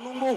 Menunggu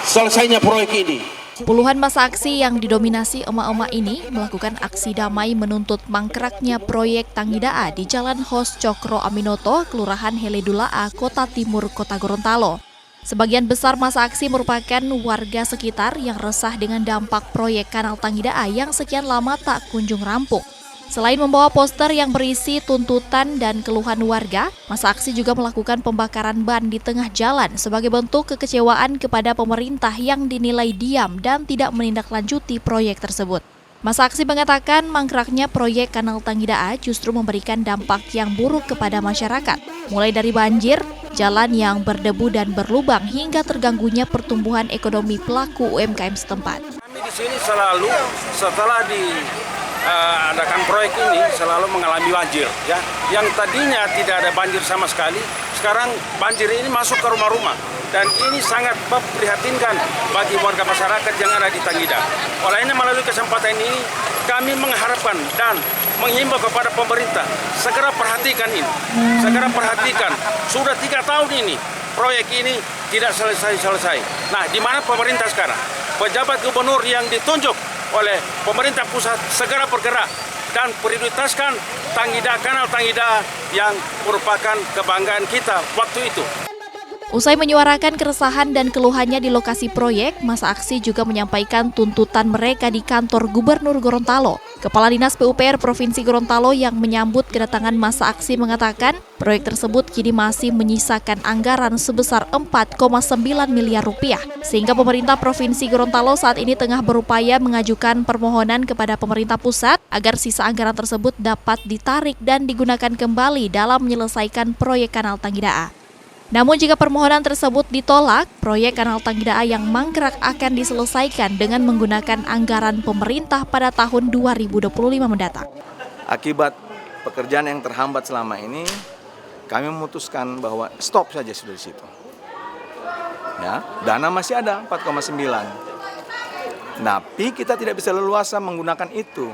selesainya proyek ini. Puluhan massa aksi yang didominasi emak-emak ini melakukan aksi damai menuntut mangkraknya proyek Tanggidaa di Jalan Hos Cokro Aminoto, Kelurahan Heledulaa, Kota Timur, Kota Gorontalo. Sebagian besar massa aksi merupakan warga sekitar yang resah dengan dampak proyek Kanal Tanggidaa yang sekian lama tak kunjung rampung. Selain membawa poster yang berisi tuntutan dan keluhan warga, massa aksi juga melakukan pembakaran ban di tengah jalan sebagai bentuk kekecewaan kepada pemerintah yang dinilai diam dan tidak menindaklanjuti proyek tersebut. Massa aksi mengatakan mangkraknya proyek Kanal Tanggidaa justru memberikan dampak yang buruk kepada masyarakat, mulai dari banjir, jalan yang berdebu dan berlubang hingga terganggunya pertumbuhan ekonomi pelaku UMKM setempat. Kami di sini selalu setelah adakan proyek ini selalu mengalami banjir, ya. Yang tadinya tidak ada banjir sama sekali, sekarang banjir ini masuk ke rumah-rumah dan ini sangat memprihatinkan bagi warga masyarakat yang ada di Tanggidaa. Olehnya melalui kesempatan ini kami mengharapkan dan menghimbau kepada pemerintah segera perhatikan ini, segera perhatikan. Sudah 3 tahun ini proyek ini tidak selesai. Nah, di mana pemerintah sekarang? Pejabat gubernur yang ditunjuk oleh pemerintah pusat segera bergerak dan prioritaskan Kanal Tanggidaa yang merupakan kebanggaan kita waktu itu. Usai menyuarakan keresahan dan keluhannya di lokasi proyek, massa aksi juga menyampaikan tuntutan mereka di kantor Gubernur Gorontalo. Kepala Dinas PUPR Provinsi Gorontalo yang menyambut kedatangan massa aksi mengatakan proyek tersebut kini masih menyisakan anggaran sebesar 4,9 miliar rupiah. Sehingga pemerintah Provinsi Gorontalo saat ini tengah berupaya mengajukan permohonan kepada pemerintah pusat agar sisa anggaran tersebut dapat ditarik dan digunakan kembali dalam menyelesaikan proyek Kanal Tanggidaa. Namun jika permohonan tersebut ditolak, proyek Kanal Tanggidaa yang mangkrak akan diselesaikan dengan menggunakan anggaran pemerintah pada tahun 2025 mendatang. Akibat pekerjaan yang terhambat selama ini, kami memutuskan bahwa stop saja sudah di situ. Ya, dana masih ada 4,9. Tapi kita tidak bisa leluasa menggunakan itu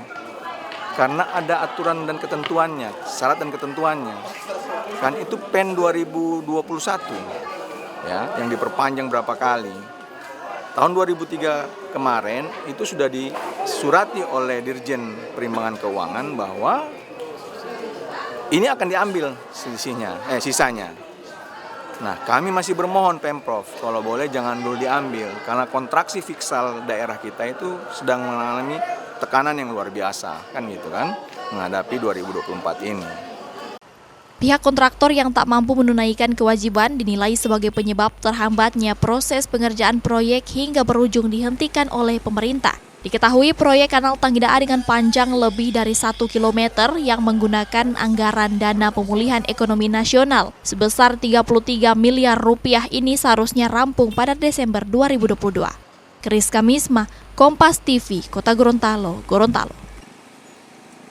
karena ada aturan dan ketentuannya, syarat dan ketentuannya. Kan itu PEN 2021 ya, yang diperpanjang berapa kali. Tahun 2003 kemarin itu sudah disurati oleh Dirjen Perimbangan Keuangan bahwa ini akan diambil sisanya. Nah, kami masih bermohon Pemprov kalau boleh jangan dulu diambil karena kontraksi fiskal daerah kita itu sedang mengalami tekanan yang luar biasa, kan gitu kan, menghadapi 2024 ini. Pihak kontraktor yang tak mampu menunaikan kewajiban dinilai sebagai penyebab terhambatnya proses pengerjaan proyek hingga berujung dihentikan oleh pemerintah. Diketahui proyek Kanal Tanggidaa dengan panjang lebih dari 1 km yang menggunakan anggaran dana pemulihan ekonomi nasional sebesar 33 miliar rupiah ini seharusnya rampung pada Desember 2022. Kris Kamisma, Kompas TV, Kota Gorontalo, Gorontalo.